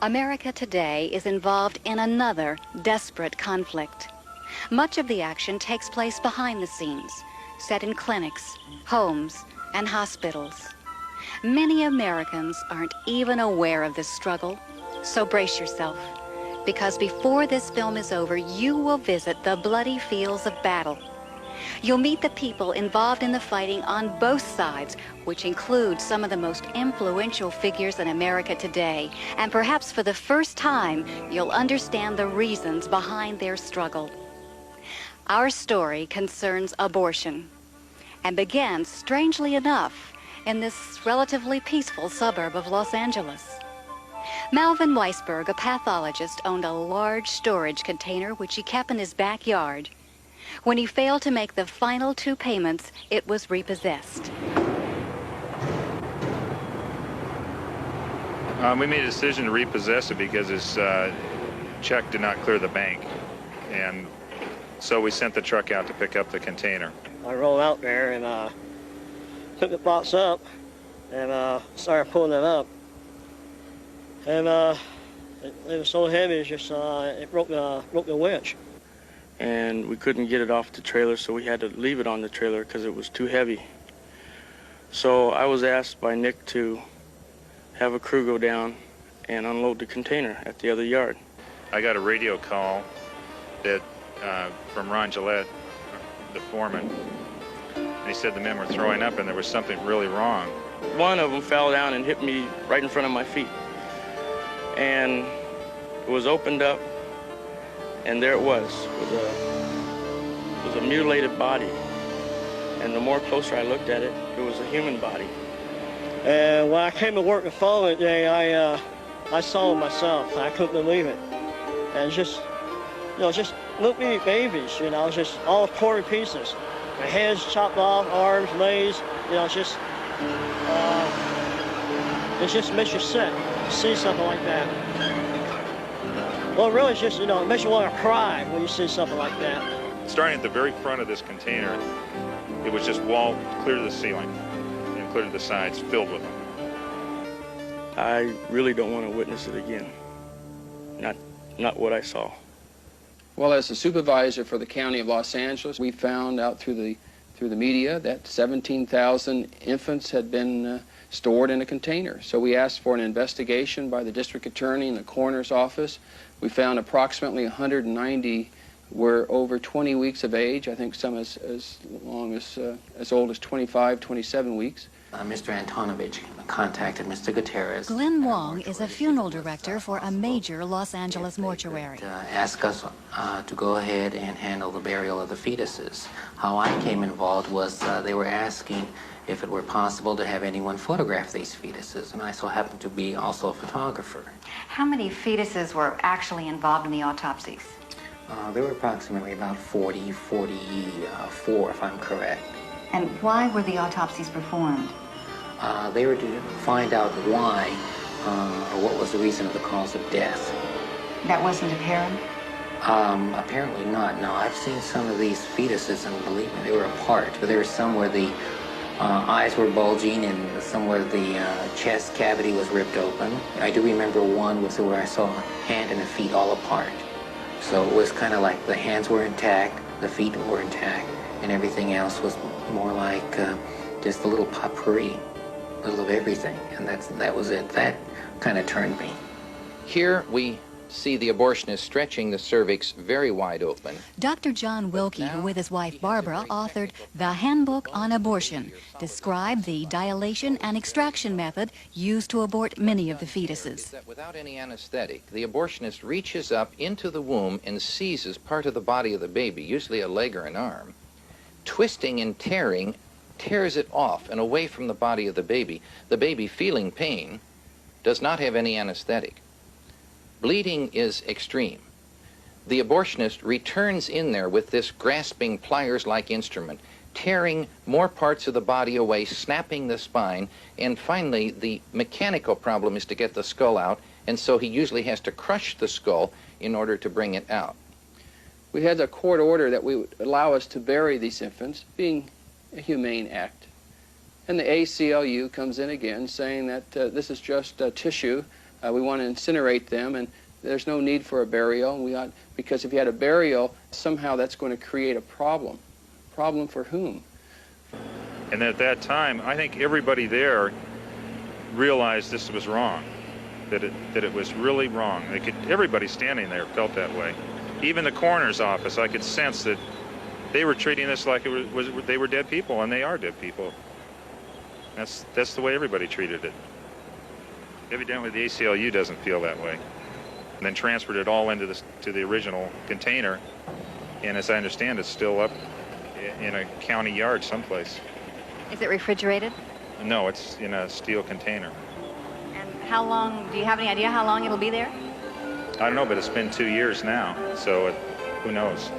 America today is involved in another desperate conflict. Much of the action takes place behind the scenes, set in clinics, homes, and hospitals. Many Americans aren't even aware of this struggle, so brace yourself, because before this film is over, you will visit the bloody fields of battle. You'll meet the people involved in the fighting on both sides, which includes some of the most influential figures in America today. And perhaps for the first time, you'll understand the reasons behind their struggle. Our story concerns abortion and began, strangely enough, in this relatively peaceful suburb of Los Angeles. Malvin Weisberg, a pathologist, owned a large storage container which he kept in his backyard. When he failed to make the final 2 payments, it was repossessed. We made a decision to repossess it because his check did not clear the bank. And so we sent the truck out to pick up the container. I rolled out there and took the box up and started pulling it up. And it was so heavy, it just it broke the winch. And we couldn't get it off the trailer, so we had to leave it on the trailer because it was too heavy. So I was asked by Nick to have a crew go down and unload the container at the other yard. I got a radio call that from Ron Gillette, the foreman, and he said the men were throwing up and there was something really wrong. One of them fell down and hit me right in front of my feet. And it was opened up, and there it was. It was a mutilated body. And the more closer I looked at it, it was a human body. And when I came to work the following day, I saw it myself. I couldn't believe it. And just little bitty babies, just all torn pieces. Their heads chopped off, arms, legs, it just makes you sick to see something like that. Well, really, it's just, it makes you want to cry when you see something like that. Starting at the very front of this container, it was just wall clear to the ceiling and clear to the sides, filled with them. I really don't want to witness it again. Not what I saw. Well, as the supervisor for the County of Los Angeles, we found out through the media that 17,000 infants had been stored in a container. So we asked for an investigation by the district attorney and the coroner's office. We found approximately 190 were over 20 weeks of age. I think some as old as 25, 27 weeks. Mr. Antonovich contacted Mr. Gutierrez. Glenn Wong is a funeral director for a major Los Angeles mortuary. Asked us to go ahead and handle the burial of the fetuses. How I came involved was they were asking if it were possible to have anyone photograph these fetuses, and I so happened to be also a photographer. How many fetuses were actually involved in the autopsies? There were approximately about 44, if I'm correct. And why were the autopsies performed? They were to find out why, or what was the reason of the cause of death. That wasn't apparent? Apparently not. No, I've seen some of these fetuses, and believe me, they were apart. There were some where the eyes were bulging, and some where the chest cavity was ripped open. I do remember one where I saw a hand and a feet all apart. So it was kind of like the hands were intact, the feet were intact, and everything else was more like just a little potpourri, a little of everything, and that was it. That kind of turned me. Here we see the abortionist stretching the cervix very wide open. Dr. John Wilkie, who with his wife Barbara authored The Handbook on Abortion, described the dilation and extraction method used to abort many of the fetuses. Without any anesthetic, the abortionist reaches up into the womb and seizes part of the body of the baby, usually a leg or an arm, twisting and tearing, tears it off and away from the body of the baby. The baby, feeling pain, does not have any anesthetic. Bleeding is extreme. The abortionist returns in there with this grasping pliers-like instrument, tearing more parts of the body away, snapping the spine, and finally the mechanical problem is to get the skull out, and so he usually has to crush the skull in order to bring it out. We had a court order that would allow us to bury these infants, being a humane act. And the ACLU comes in again saying that this is just tissue We want to incinerate them, and there's no need for a burial. Because if you had a burial, somehow that's going to create a problem. Problem for whom? And at that time, I think everybody there realized this was wrong, that it was really wrong. Everybody standing there felt that way. Even the coroner's office, I could sense that they were treating this like they were dead people, and they are dead people. That's the way everybody treated it. Evidently, the ACLU doesn't feel that way. And then transferred it all into to the original container, and as I understand, it's still up in a county yard someplace. Is it refrigerated? No, it's in a steel container. And how long, do you have any idea how long it'll be there? I don't know, but it's been 2 years now, so who knows?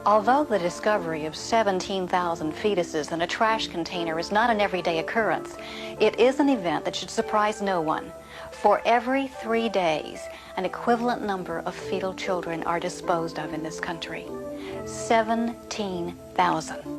Although the discovery of 17,000 fetuses in a trash container is not an everyday occurrence, it is an event that should surprise no one. For every 3 days, an equivalent number of fetal children are disposed of in this country. 17,000.